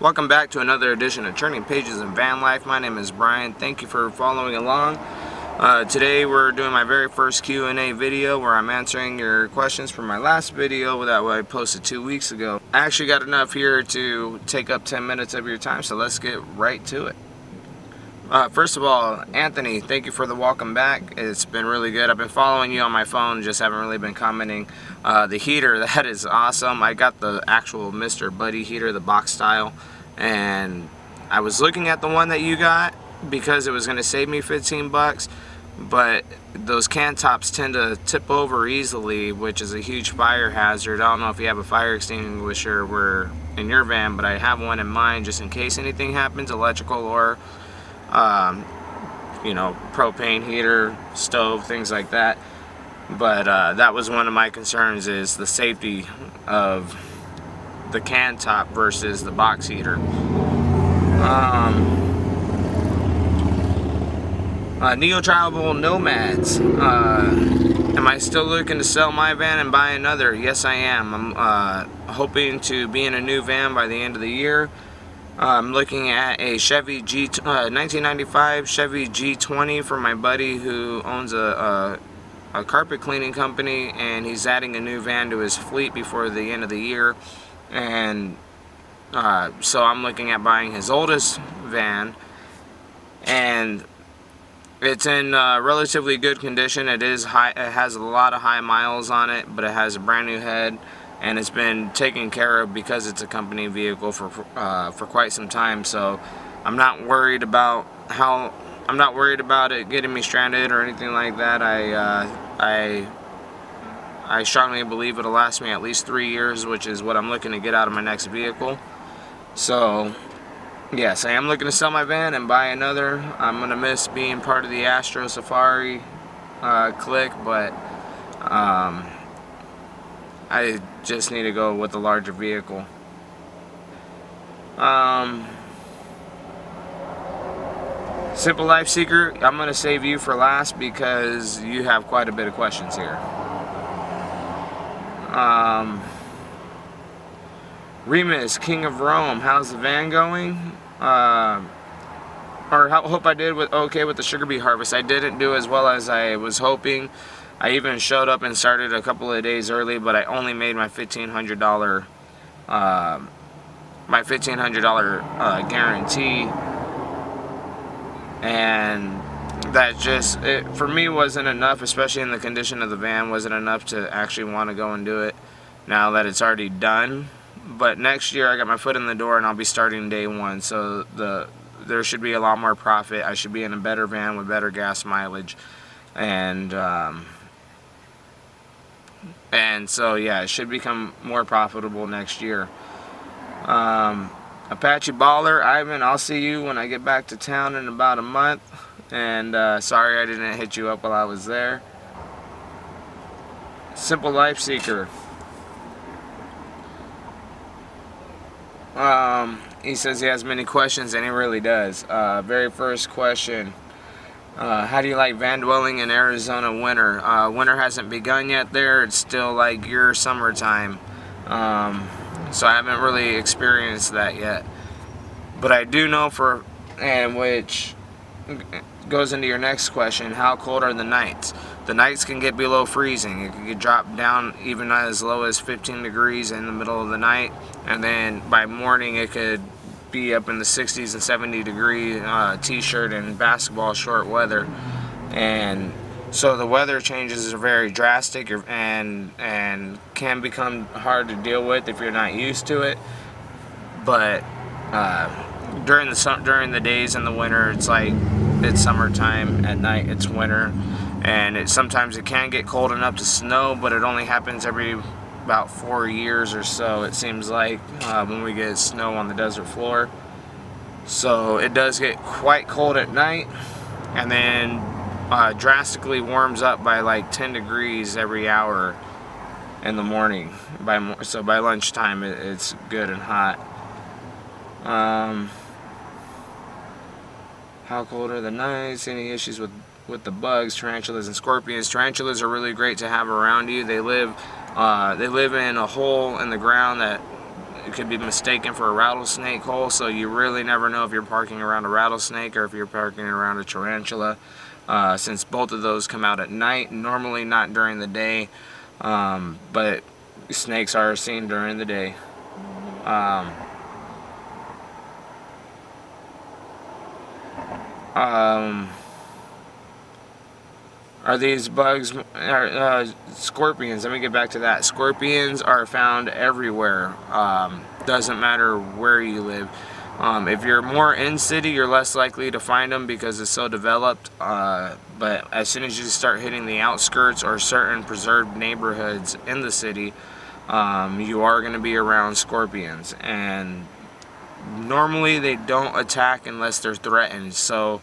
Welcome back to another edition of Turning Pages in Van Life. My name is Brian. Thank you for following along. Today we're doing my very first Q&A video where I'm answering your questions from my last video that I posted 2 weeks ago. I actually got enough here to take up 10 minutes of your time, so let's get right to it. First of all, Anthony, thank you for the welcome back. It's been really good. I've been following you on my phone, just haven't really been commenting. The heater, that is awesome. I got the actual Mr. Buddy heater, the box style, and I was looking at the one that you got because it was going to save me 15 bucks, but those can tops tend to tip over easily, which is a huge fire hazard. I don't know if you have a fire extinguisher in your van, but I have one in mine just in case anything happens, electrical or you know, propane heater, stove, things like that. But that was one of my concerns, is the safety of the can top versus the box heater. Neo-Travel Nomads, am I still looking to sell my van and buy another? Yes, I am. I'm hoping to be in a new van by the end of the year. I'm looking at a Chevy 1995 Chevy G20 for my buddy who owns a carpet cleaning company, and he's adding a new van to his fleet before the end of the year. And so I'm looking at buying his oldest van, and it's in relatively good condition. It has a lot of high miles on it, but it has a brand new head, and it's been taken care of because it's a company vehicle for quite some time. So I'm not worried about it getting me stranded or anything like that. I strongly believe it'll last me at least 3 years, which is what I'm looking to get out of my next vehicle. So yes, I am looking to sell my van and buy another. I'm gonna miss being part of the Astro Safari clique, but I just need to go with a larger vehicle. Simple Life Seeker, I'm going to save you for last because you have quite a bit of questions here. Remus, King of Rome, how's the van going? Hope I did okay with the sugar beet harvest. I didn't do as well as I was hoping. I even showed up and started a couple of days early, but I only made my $1,500 guarantee, and that just for me wasn't enough, especially in the condition of the van, wasn't enough to actually want to go and do it now that it's already done. But next year I got my foot in the door and I'll be starting day one, so there should be a lot more profit. I should be in a better van with better gas mileage, and so yeah, it should become more profitable next year. Apache Baller, Ivan, I'll see you when I get back to town in about a month, and sorry I didn't hit you up while I was there. Simple Life Seeker, he says he has many questions, and he really does. Very first question, how do you like van dwelling in Arizona winter? Winter hasn't begun yet there. It's still like your summertime, so I haven't really experienced that yet. But I do know and which goes into your next question, how cold are the nights? The nights can get below freezing. It can drop down even as low as 15 degrees in the middle of the night, and then by morning it could be up in the 60s and 70 degree t-shirt and basketball short weather. And so the weather changes are very drastic and can become hard to deal with if you're not used to it. But during the days in the winter, it's like it's summertime. At night it's winter, and sometimes it can get cold enough to snow, but it only happens every about 4 years or so, it seems like, when we get snow on the desert floor. So it does get quite cold at night, and then drastically warms up by like 10 degrees every hour in the morning. So by lunchtime it's good and hot. How cold are the nights? Any issues with the bugs, tarantulas, and scorpions? Tarantulas are really great to have around you. They live in a hole in the ground that it could be mistaken for a rattlesnake hole, so you really never know if you're parking around a rattlesnake or if you're parking around a tarantula, since both of those come out at night, normally not during the day, but snakes are seen during the day. Are these bugs scorpions? Let me get back to that. Scorpions are found everywhere. Doesn't matter where you live. If you're more in city, you're less likely to find them because it's so developed. But as soon as you start hitting the outskirts or certain preserved neighborhoods in the city, you are going to be around scorpions. And normally they don't attack unless they're threatened. So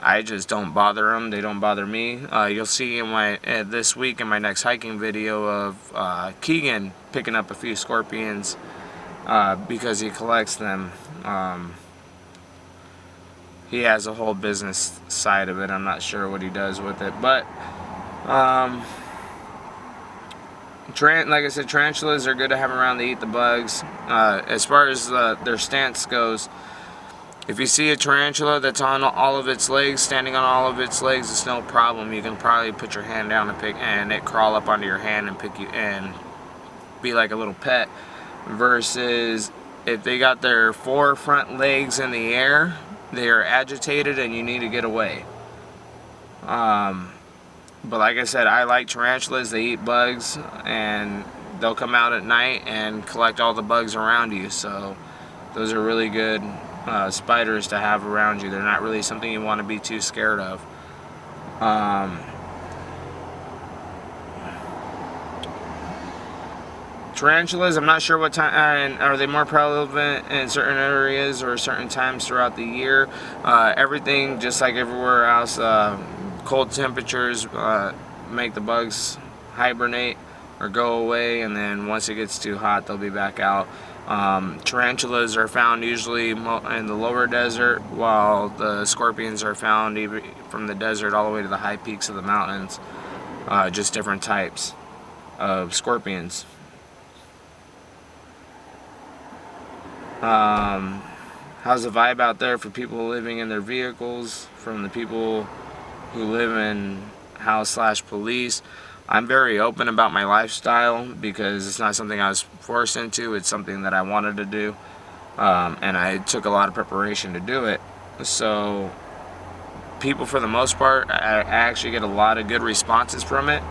I just don't bother them. They don't bother me. You'll see in my this week in my next hiking video of Keegan picking up a few scorpions because he collects them. He has a whole business side of it. I'm not sure what he does with it, but like I said, tarantulas are good to have around to eat the bugs. As far as their stance goes, if you see a tarantula that's on all of its legs, standing on all of its legs, it's no problem. You can probably put your hand down and it crawl up onto your hand and pick you and be like a little pet. Versus if they got their 4 front legs in the air, they are agitated and you need to get away. But like I said, I like tarantulas. They eat bugs and they'll come out at night and collect all the bugs around you. So those are really good spiders to have around you. They're not really something you want to be too scared of. Tarantulas, I'm not sure what time, are they more prevalent in certain areas or certain times throughout the year? Everything, just like everywhere else, cold temperatures make the bugs hibernate or go away, and then once it gets too hot, they'll be back out. Tarantulas are found usually in the lower desert, while the scorpions are found even from the desert all the way to the high peaks of the mountains. Just different types of scorpions. How's the vibe out there for people living in their vehicles, from the people who live in house/police? I'm very open about my lifestyle because it's not something I was forced into. It's something that I wanted to do, and I took a lot of preparation to do it. So people, for the most part, I actually get a lot of good responses from it.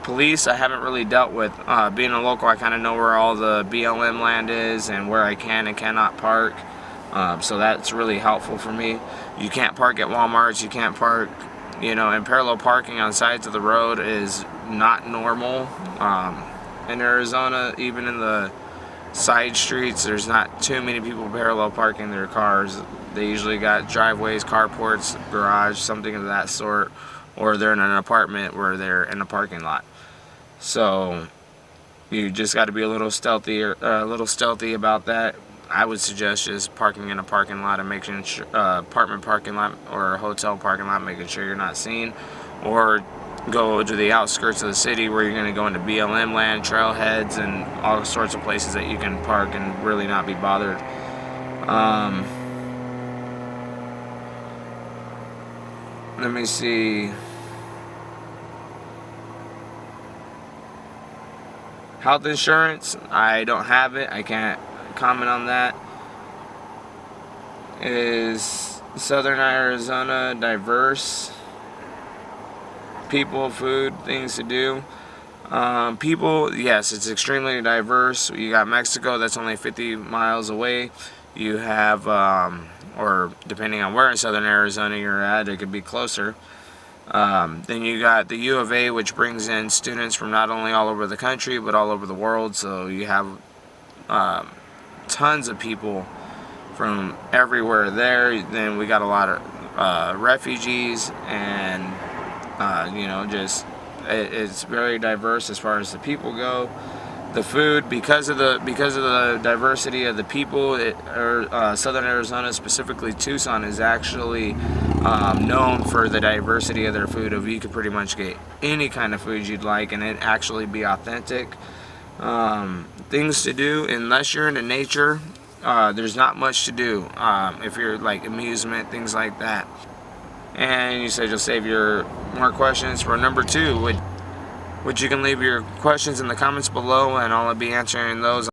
Police, I haven't really dealt with. Being a local, I kind of know where all the BLM land is and where I can and cannot park. So that's really helpful for me. You can't park at Walmarts, you can't park, and parallel parking on sides of the road is not normal. In Arizona, even in the side streets, there's not too many people parallel parking their cars. They usually got driveways, carports, garage, something of that sort, or they're in an apartment where they're in a parking lot. So you just got to be a little stealthy about that. I would suggest just parking in a parking lot and making sure, apartment parking lot or a hotel parking lot, making sure you're not seen, or go to the outskirts of the city where you're going to go into BLM land, trailheads, and all sorts of places that you can park and really not be bothered. Let me see. Health insurance, I don't have it. I can't comment on that. Is Southern Arizona diverse? People, food, things to do. People, yes, it's extremely diverse. You got Mexico, that's only 50 miles away. You have, or depending on where in Southern Arizona you're at, it could be closer. Then you got the U of A, which brings in students from not only all over the country but all over the world. So you have tons of people from everywhere there. Then we got a lot of refugees, and it's very diverse as far as the people go. The food, because of the diversity of the people, Southern Arizona, specifically Tucson, is actually known for the diversity of their food. Of you could pretty much get any kind of food you'd like, and it actually be authentic. Things to do, unless you're into nature, there's not much to do. If you're like amusement, things like that. And you said you'll save your more questions for number 2, which you can leave your questions in the comments below, and I'll be answering those.